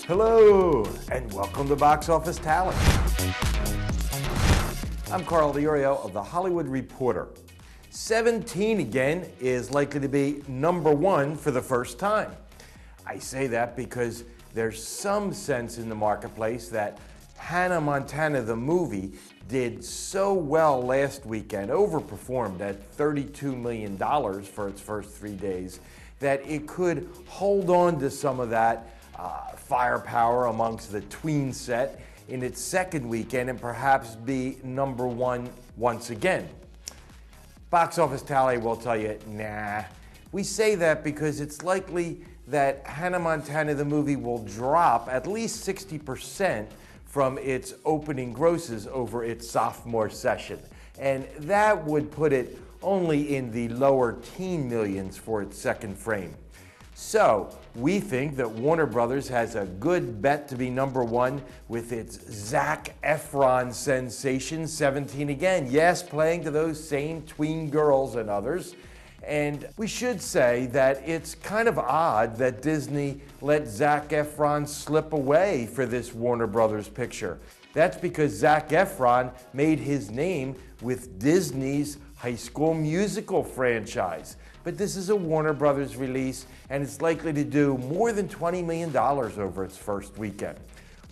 Hello, and welcome to Box Office Tally. I'm Carl DiOrio of The Hollywood Reporter. 17 Again is likely to be #1 for the first time. I say that because there's some sense in the marketplace that Hannah Montana the movie did so well last weekend, overperformed at $32 million for its first 3 days, that it could hold on to some of that firepower amongst the tween set in its second weekend and perhaps be #1 once again. Box Office Tally will tell you, nah. We say that because it's likely that Hannah Montana the movie will drop at least 60% from its opening grosses over its sophomore session. And that would put it only in the lower teen millions for its second frame. So, we think that Warner Brothers has a good bet to be #1 with its Zac Efron sensation, 17 Again. Yes, playing to those same tween girls and others. And we should say that it's kind of odd that Disney let Zac Efron slip away for this Warner Brothers picture. That's because Zac Efron made his name with Disney's High School Musical franchise. But this is a Warner Brothers release, and it's likely to do more than $20 million over its first weekend.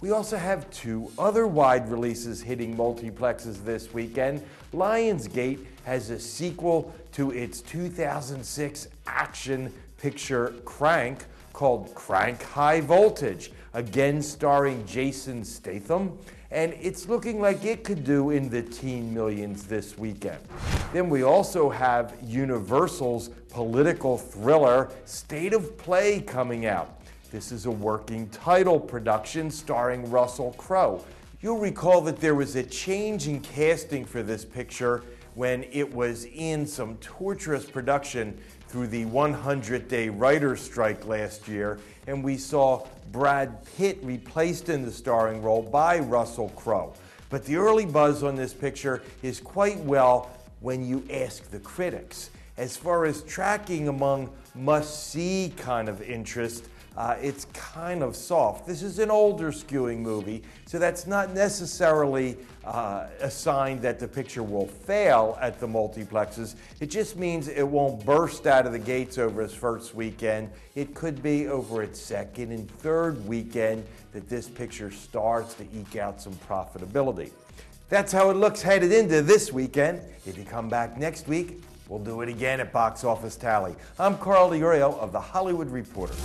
We also have 2 other wide releases hitting multiplexes this weekend. Lionsgate has a sequel to its 2006 action picture Crank called Crank High Voltage, again starring Jason Statham, and it's looking like it could do in the teen millions this weekend. Then we also have Universal's political thriller State of Play coming out. This is a working title production starring Russell Crowe. You'll recall that there was a change in casting for this picture when it was in some torturous production through the 100-day writer's strike last year, and we saw Brad Pitt replaced in the starring role by Russell Crowe. But the early buzz on this picture is quite well when you ask the critics. As far as tracking among must-see kind of interest, it's kind of soft. This is an older skewing movie, so that's not necessarily a sign that the picture will fail at the multiplexes. It just means it won't burst out of the gates over its first weekend. It could be over its second and third weekend that this picture starts to eke out some profitability. That's how it looks headed into this weekend. If you come back next week, we'll do it again at Box Office Tally. I'm Carl DiOrio of The Hollywood Reporter.